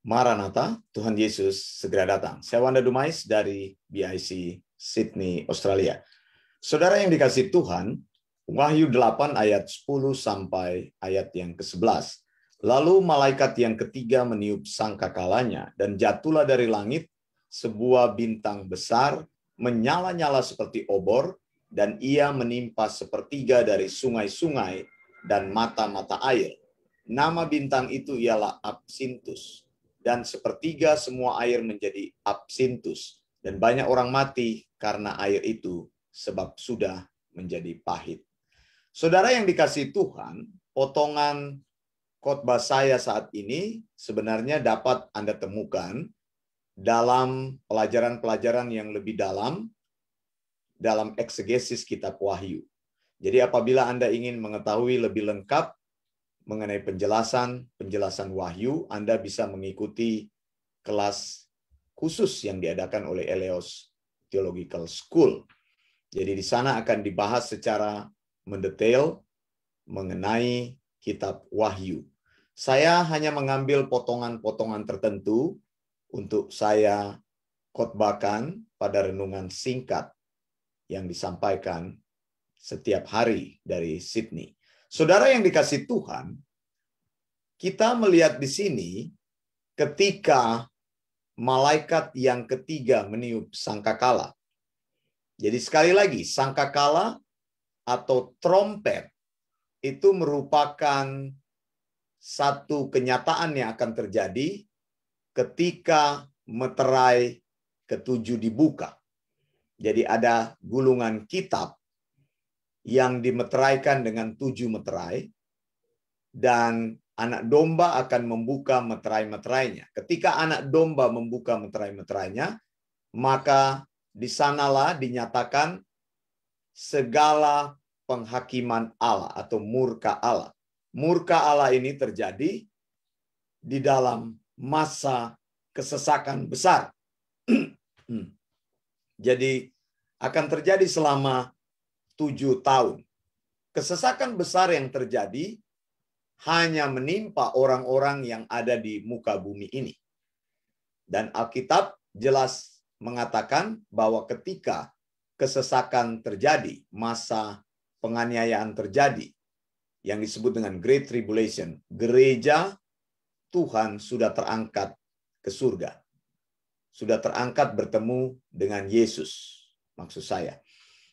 Maranatha, Tuhan Yesus segera datang. Saya Wanda Dumais dari BIC Sydney, Australia. Saudara yang dikasihi Tuhan, Wahyu 8 ayat 10 sampai ayat yang ke-11. Lalu malaikat yang ketiga meniup sangkakalanya, dan jatuhlah dari langit sebuah bintang besar, menyala-nyala seperti obor, dan ia menimpa sepertiga dari sungai-sungai dan mata-mata air. Nama bintang itu ialah Absintus. Dan sepertiga semua air menjadi absintus. Dan banyak orang mati karena air itu, sebab sudah menjadi pahit. Saudara yang dikasihi Tuhan, potongan khotbah saya saat ini sebenarnya dapat Anda temukan dalam pelajaran-pelajaran yang lebih dalam eksegesis kitab Wahyu. Jadi apabila Anda ingin mengetahui lebih lengkap mengenai penjelasan Wahyu, Anda bisa mengikuti kelas khusus yang diadakan oleh Eleos Theological School. Jadi di sana akan dibahas secara mendetail mengenai kitab Wahyu. Saya hanya mengambil potongan-potongan tertentu untuk saya khotbahkan pada renungan singkat yang disampaikan setiap hari dari Sydney. Saudara yang dikasihi Tuhan, kita melihat di sini ketika malaikat yang ketiga meniup sangkakala. Jadi sekali lagi, sangkakala atau trompet itu merupakan satu kenyataan yang akan terjadi ketika meterai ketujuh dibuka. Jadi ada gulungan kitab yang dimeteraikan dengan 7 meterai, dan anak domba akan membuka meterai-meterainya. Ketika anak domba membuka meterai-meterainya, maka di sanalah dinyatakan segala penghakiman Allah atau murka Allah. Murka Allah ini terjadi di dalam masa kesesakan besar. Jadi akan terjadi selama 7 tahun. Kesesakan besar yang terjadi hanya menimpa orang-orang yang ada di muka bumi ini. Dan Alkitab jelas mengatakan bahwa ketika kesesakan terjadi, masa penganiayaan terjadi, yang disebut dengan Great Tribulation, gereja Tuhan sudah terangkat ke surga. Sudah terangkat bertemu dengan Yesus, maksud saya.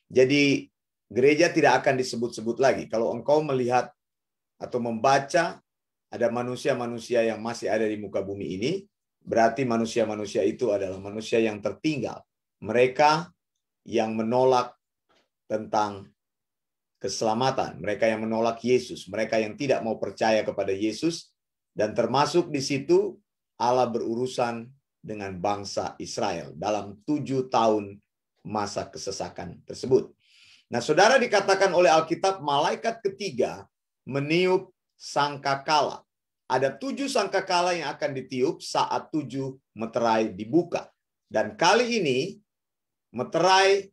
Jadi gereja tidak akan disebut-sebut lagi. Kalau engkau melihat atau membaca ada manusia-manusia yang masih ada di muka bumi ini, berarti manusia-manusia itu adalah manusia yang tertinggal. Mereka yang menolak tentang keselamatan, mereka yang menolak Yesus, mereka yang tidak mau percaya kepada Yesus, dan termasuk di situ Allah berurusan dengan bangsa Israel dalam 7 tahun masa kesesakan tersebut. Nah, saudara, dikatakan oleh Alkitab, malaikat ketiga meniup sangkakala. Ada 7 sangkakala yang akan ditiup saat 7 meterai dibuka. Dan kali ini, meterai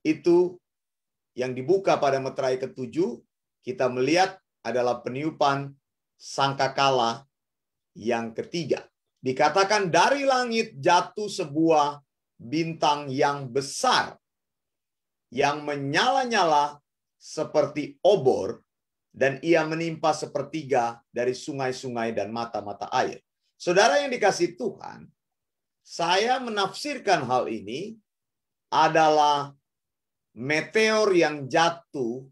itu yang dibuka pada meterai ke-7, kita melihat adalah peniupan sangkakala yang ketiga. Dikatakan dari langit jatuh sebuah bintang yang besar, yang menyala-nyala seperti obor, dan ia menimpa sepertiga dari sungai-sungai dan mata-mata air. Saudara yang dikasihi Tuhan, saya menafsirkan hal ini adalah meteor yang jatuh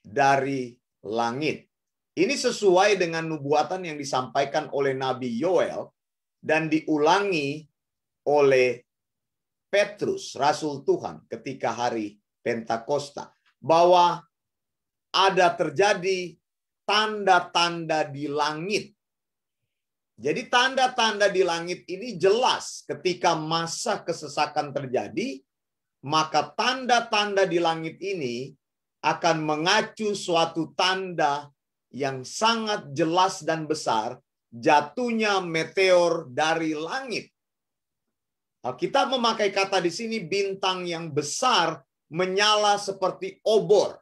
dari langit. Ini sesuai dengan nubuatan yang disampaikan oleh Nabi Yoel dan diulangi oleh Petrus, Rasul Tuhan, ketika hari Pentakosta, bahwa ada terjadi tanda-tanda di langit. Jadi tanda-tanda di langit ini jelas ketika masa kesesakan terjadi, maka tanda-tanda di langit ini akan mengacu suatu tanda yang sangat jelas dan besar, jatuhnya meteor dari langit. Alkitab memakai kata di sini bintang yang besar menyala seperti obor.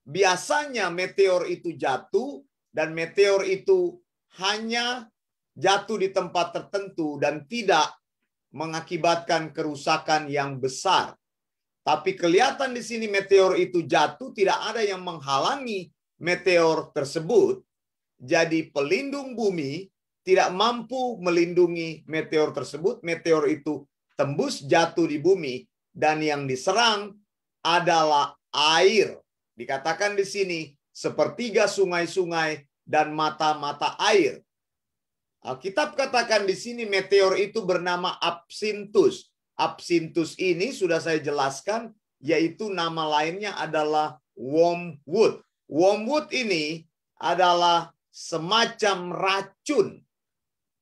Biasanya meteor itu jatuh dan meteor itu hanya jatuh di tempat tertentu dan tidak mengakibatkan kerusakan yang besar. Tapi kelihatan di sini meteor itu jatuh, tidak ada yang menghalangi meteor tersebut. Jadi pelindung bumi tidak mampu melindungi meteor tersebut. Meteor itu tembus jatuh di bumi dan yang diserang adalah air. Dikatakan di sini sepertiga sungai-sungai dan mata-mata air. Alkitab katakan di sini meteor itu bernama Absinthus. Absinthus ini sudah saya jelaskan, yaitu nama lainnya adalah wormwood. Wormwood ini adalah semacam racun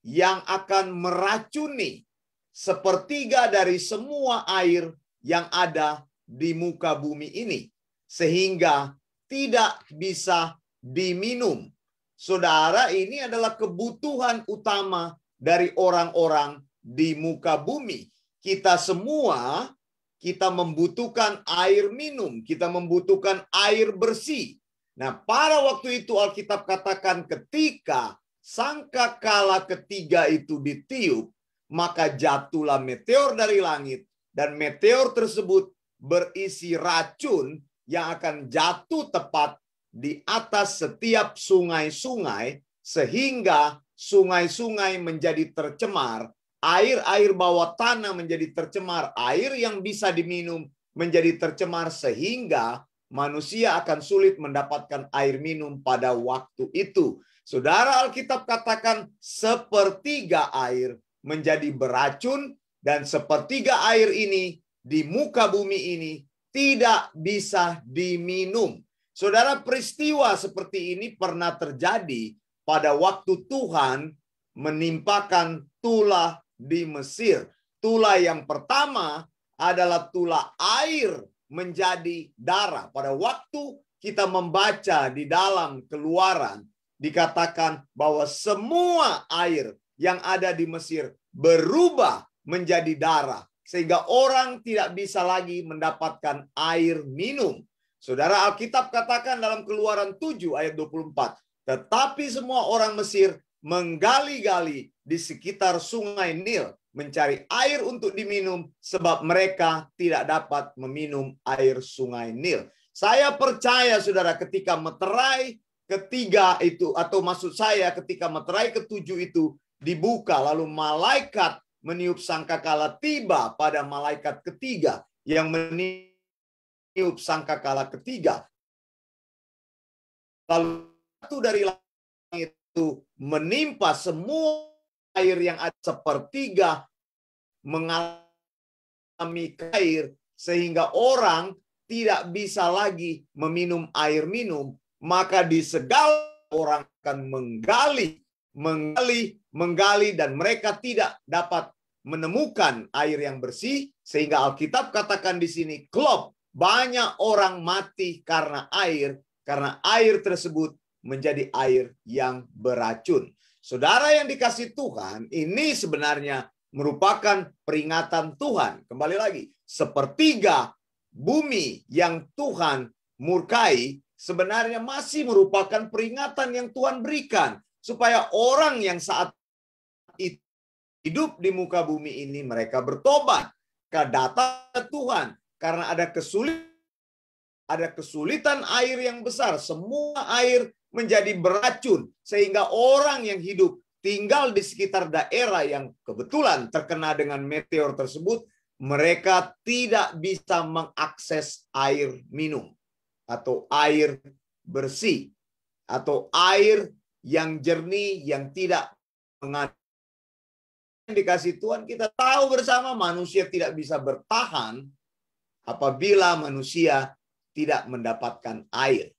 yang akan meracuni sepertiga dari semua air yang ada di muka bumi ini, sehingga tidak bisa diminum. Saudara, ini adalah kebutuhan utama dari orang-orang di muka bumi. Kita semua, kita membutuhkan air minum, kita membutuhkan air bersih. Nah, pada waktu itu Alkitab katakan ketika sangkakala ketiga itu ditiup, maka jatuhlah meteor dari langit, dan meteor tersebut berisi racun yang akan jatuh tepat di atas setiap sungai-sungai, sehingga sungai-sungai menjadi tercemar, air-air bawah tanah menjadi tercemar, air yang bisa diminum menjadi tercemar, sehingga manusia akan sulit mendapatkan air minum pada waktu itu. Saudara, Alkitab katakan sepertiga air menjadi beracun, dan sepertiga air ini di muka bumi ini tidak bisa diminum. Saudara, peristiwa seperti ini pernah terjadi pada waktu Tuhan menimpakan tulah di Mesir. Tulah yang pertama adalah tulah air menjadi darah. Pada waktu kita membaca di dalam Keluaran, dikatakan bahwa semua air yang ada di Mesir berubah menjadi darah, sehingga orang tidak bisa lagi mendapatkan air minum. Saudara, Alkitab katakan dalam Keluaran 7 ayat 24, tetapi semua orang Mesir menggali-gali di sekitar sungai Nil mencari air untuk diminum, sebab mereka tidak dapat meminum air sungai Nil. Saya percaya, saudara, ketika meterai ketiga itu, atau maksud saya ketika meterai ketujuh itu dibuka, lalu malaikat meniup sangkakala, tiba pada malaikat ketiga yang meniup sangkakala ketiga, lalu itu dari langit itu menimpa semua air yang ada, sepertiga mengalami air, sehingga orang tidak bisa lagi meminum air minum. Maka di segala orang akan menggali, dan mereka tidak dapat menemukan air yang bersih, sehingga Alkitab katakan di sini, klop, banyak orang mati karena air tersebut menjadi air yang beracun. Saudara yang dikasih Tuhan, ini sebenarnya merupakan peringatan Tuhan. Kembali lagi, sepertiga bumi yang Tuhan murkai sebenarnya masih merupakan peringatan yang Tuhan berikan, supaya orang yang saat itu hidup di muka bumi ini, mereka bertobat ke data Tuhan, karena ada kesulitan air yang besar. Semua air menjadi beracun, sehingga orang yang hidup tinggal di sekitar daerah yang kebetulan terkena dengan meteor tersebut, mereka tidak bisa mengakses air minum atau air bersih atau air yang jernih yang tidak mengandung. Dikasih Tuhan, kita tahu bersama manusia tidak bisa bertahan apabila manusia tidak mendapatkan air.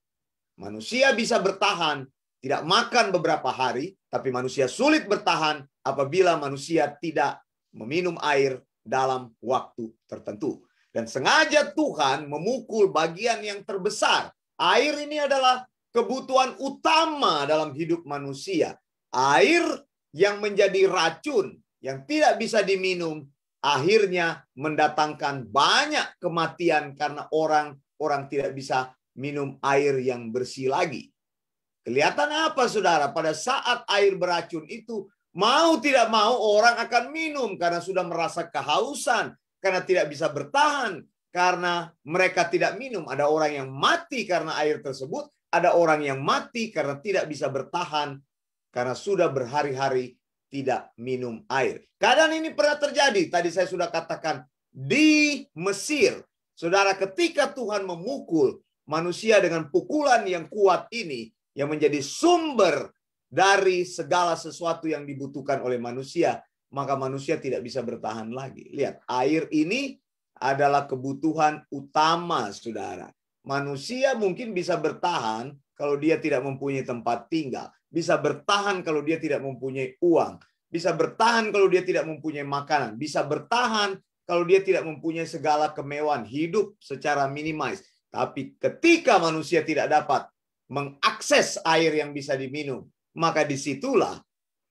Manusia bisa bertahan tidak makan beberapa hari, tapi manusia sulit bertahan apabila manusia tidak meminum air dalam waktu tertentu. Dan sengaja Tuhan memukul bagian yang terbesar. Air ini adalah kebutuhan utama dalam hidup manusia. Air yang menjadi racun, yang tidak bisa diminum, akhirnya mendatangkan banyak kematian karena orang tidak bisa minum air yang bersih lagi. Kelihatan apa, saudara? Pada saat air beracun itu, Mau tidak mau orang akan minum karena sudah merasa kehausan, karena tidak bisa bertahan, karena mereka tidak minum. Ada orang yang mati karena air tersebut, ada orang yang mati karena tidak bisa bertahan, karena sudah berhari-hari tidak minum air. Keadaan ini pernah terjadi, tadi saya sudah katakan, di Mesir. Saudara, ketika Tuhan memukul manusia dengan pukulan yang kuat ini, yang menjadi sumber dari segala sesuatu yang dibutuhkan oleh manusia, maka manusia tidak bisa bertahan lagi. Lihat, air ini adalah kebutuhan utama, saudara. Manusia mungkin bisa bertahan kalau dia tidak mempunyai tempat tinggal. Bisa bertahan kalau dia tidak mempunyai uang. Bisa bertahan kalau dia tidak mempunyai makanan. Bisa bertahan kalau dia tidak mempunyai segala kemewahan hidup secara minimalis. Tapi ketika manusia tidak dapat mengakses air yang bisa diminum, maka disitulah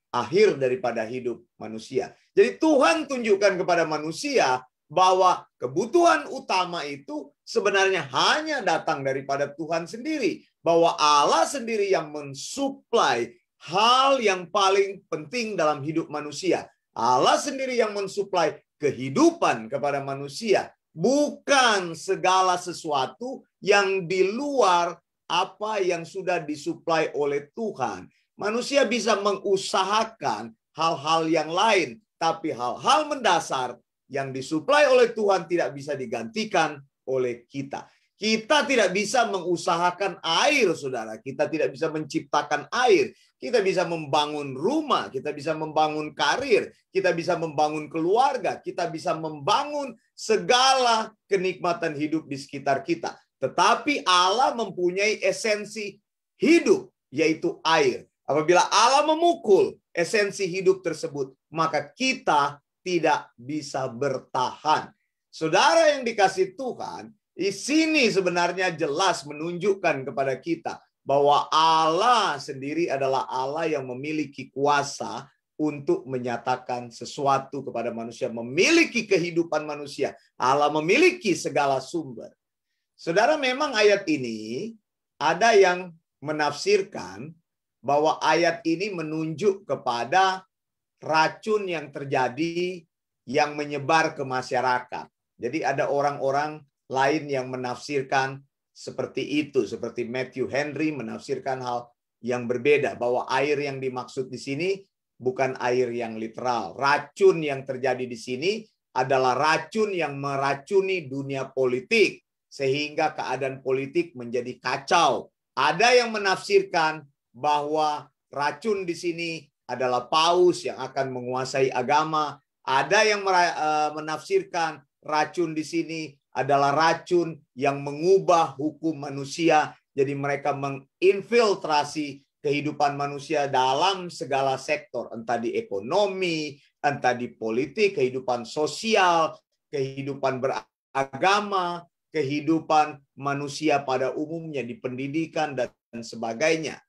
akhir daripada hidup manusia. Jadi Tuhan tunjukkan kepada manusia bahwa kebutuhan utama itu sebenarnya hanya datang daripada Tuhan sendiri. Bahwa Allah sendiri yang mensuplai hal yang paling penting dalam hidup manusia. Allah sendiri yang mensuplai kehidupan kepada manusia. Bukan segala sesuatu yang di luar apa yang sudah disuplai oleh Tuhan. Manusia bisa mengusahakan hal-hal yang lain, tapi hal-hal mendasar yang disuplai oleh Tuhan tidak bisa digantikan oleh kita. Kita tidak bisa mengusahakan air, saudara. Kita tidak bisa menciptakan air. Kita bisa membangun rumah, kita bisa membangun karir, kita bisa membangun keluarga, kita bisa membangun segala kenikmatan hidup di sekitar kita. Tetapi Allah mempunyai esensi hidup, yaitu air. Apabila Allah memukul esensi hidup tersebut, maka kita tidak bisa bertahan. Saudara yang dikasih Tuhan, di sini sebenarnya jelas menunjukkan kepada kita bahwa Allah sendiri adalah Allah yang memiliki kuasa untuk menyatakan sesuatu kepada manusia, memiliki kehidupan manusia. Allah memiliki segala sumber. Saudara, memang ayat ini ada yang menafsirkan bahwa ayat ini menunjuk kepada racun yang terjadi yang menyebar ke masyarakat. Jadi ada orang-orang lain yang menafsirkan seperti itu, seperti Matthew Henry menafsirkan hal yang berbeda, bahwa air yang dimaksud di sini bukan air yang literal. Racun yang terjadi di sini adalah racun yang meracuni dunia politik sehingga keadaan politik menjadi kacau. Ada yang menafsirkan bahwa racun di sini adalah paus yang akan menguasai agama. Ada yang menafsirkan racun di sini adalah racun yang mengubah hukum manusia. Jadi mereka menginfiltrasi kehidupan manusia dalam segala sektor. Entah di ekonomi, entah di politik, kehidupan sosial, kehidupan beragama, kehidupan manusia pada umumnya, di pendidikan dan sebagainya.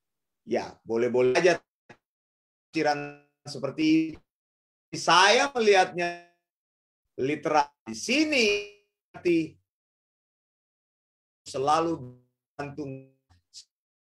Ya, boleh-boleh aja tafsiran seperti ini. Saya melihatnya literal di sini selalu gantung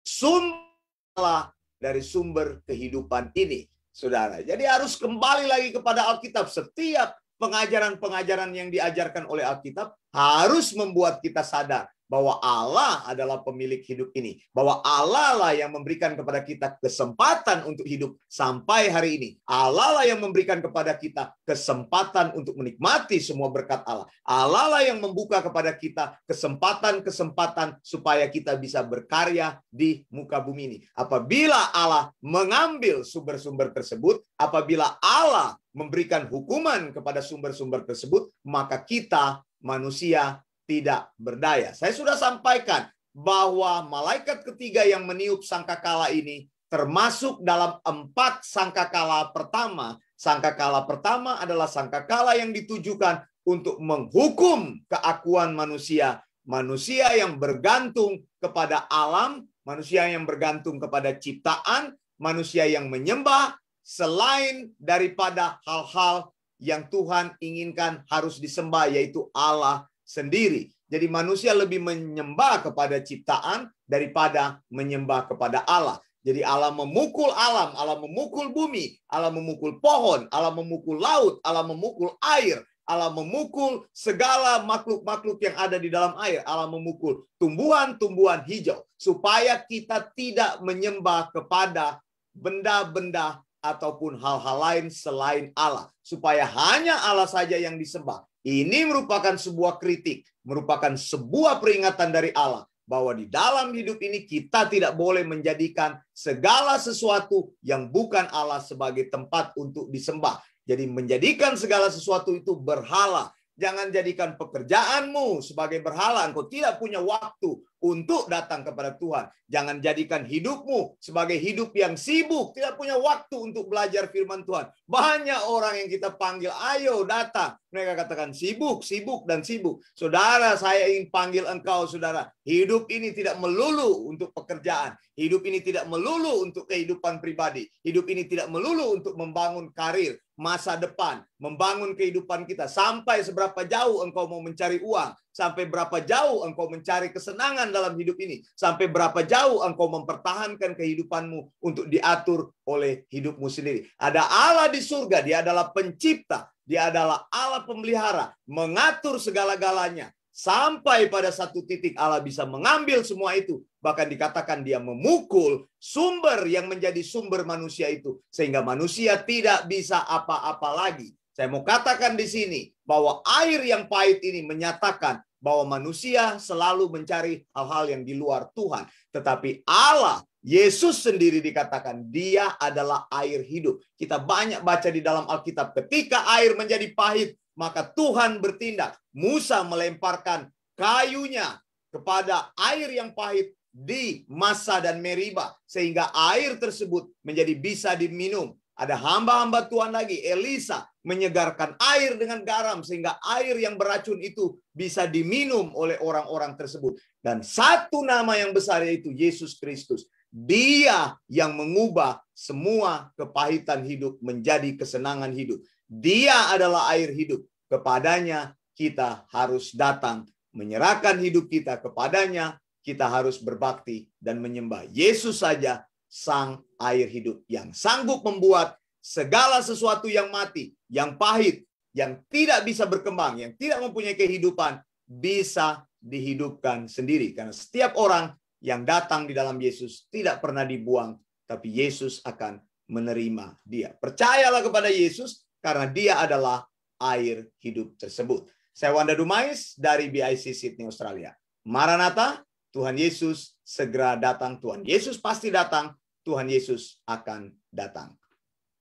sumber dari sumber kehidupan ini, saudara. Jadi harus kembali lagi kepada Alkitab. Setiap pengajaran-pengajaran yang diajarkan oleh Alkitab harus membuat kita sadar bahwa Allah adalah pemilik hidup ini. Bahwa Allah lah yang memberikan kepada kita kesempatan untuk hidup sampai hari ini. Allah lah yang memberikan kepada kita kesempatan untuk menikmati semua berkat Allah. Allah lah yang membuka kepada kita kesempatan-kesempatan supaya kita bisa berkarya di muka bumi ini. Apabila Allah mengambil sumber-sumber tersebut, apabila Allah memberikan hukuman kepada sumber-sumber tersebut, maka kita manusia tidak berdaya. Saya sudah sampaikan bahwa malaikat ketiga yang meniup sangkakala ini termasuk dalam 4 sangkakala pertama. Sangkakala pertama adalah sangkakala yang ditujukan untuk menghukum keakuan manusia. Manusia yang bergantung kepada alam, manusia yang bergantung kepada ciptaan, manusia yang menyembah selain daripada hal-hal yang Tuhan inginkan harus disembah, yaitu Allah sendiri. Jadi manusia lebih menyembah kepada ciptaan daripada menyembah kepada Allah. Jadi Allah memukul alam, Allah memukul bumi, Allah memukul pohon, Allah memukul laut, Allah memukul air, Allah memukul segala makhluk-makhluk yang ada di dalam air. Allah memukul tumbuhan-tumbuhan hijau. Supaya kita tidak menyembah kepada benda-benda ataupun hal-hal lain selain Allah. Supaya hanya Allah saja yang disembah. Ini merupakan sebuah kritik, merupakan sebuah peringatan dari Allah. Bahwa di dalam hidup ini kita tidak boleh menjadikan segala sesuatu yang bukan Allah sebagai tempat untuk disembah. Jadi menjadikan segala sesuatu itu berhala. Jangan jadikan pekerjaanmu sebagai berhala. Engkau tidak punya waktu untuk datang kepada Tuhan. Jangan jadikan hidupmu sebagai hidup yang sibuk. Tidak punya waktu untuk belajar firman Tuhan. Banyak orang yang kita panggil, ayo datang. Mereka katakan sibuk, sibuk, dan sibuk. Saudara, saya ingin panggil engkau, saudara. Hidup ini tidak melulu untuk pekerjaan. Hidup ini tidak melulu untuk kehidupan pribadi. Hidup ini tidak melulu untuk membangun karir, masa depan, membangun kehidupan kita. Sampai seberapa jauh engkau mau mencari uang. Sampai berapa jauh engkau mencari kesenangan dalam hidup ini. Sampai berapa jauh engkau mempertahankan kehidupanmu untuk diatur oleh hidupmu sendiri. Ada Allah di surga, Dia adalah pencipta. Dia adalah Allah pemelihara, mengatur segala-galanya. Sampai pada satu titik Allah bisa mengambil semua itu. Bahkan dikatakan Dia memukul sumber yang menjadi sumber manusia itu. Sehingga manusia tidak bisa apa-apa lagi. Saya mau katakan di sini bahwa air yang pahit ini menyatakan bahwa manusia selalu mencari hal-hal yang di luar Tuhan. Tetapi Allah, Yesus sendiri dikatakan Dia adalah air hidup. Kita banyak baca di dalam Alkitab. Ketika air menjadi pahit, maka Tuhan bertindak. Musa melemparkan kayunya kepada air yang pahit di Massa dan Meriba. Sehingga air tersebut menjadi bisa diminum. Ada hamba-hamba Tuhan lagi, Elisa, menyegarkan air dengan garam. Sehingga air yang beracun itu bisa diminum oleh orang-orang tersebut. Dan satu nama yang besar yaitu Yesus Kristus. Dia yang mengubah semua kepahitan hidup menjadi kesenangan hidup. Dia adalah air hidup. Kepadanya kita harus datang. Menyerahkan hidup kita kepadanya. Kita harus berbakti dan menyembah. Yesus saja sang air hidup yang sanggup membuat segala sesuatu yang mati, yang pahit, yang tidak bisa berkembang, yang tidak mempunyai kehidupan, bisa dihidupkan sendiri. Karena setiap orang yang datang di dalam Yesus tidak pernah dibuang, tapi Yesus akan menerima dia. Percayalah kepada Yesus karena Dia adalah air hidup tersebut. Saya Wanda Dumais dari BIC Sydney, Australia. Maranatha, Tuhan Yesus segera datang. Tuhan Yesus pasti datang. Tuhan Yesus akan datang.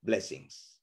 Blessings.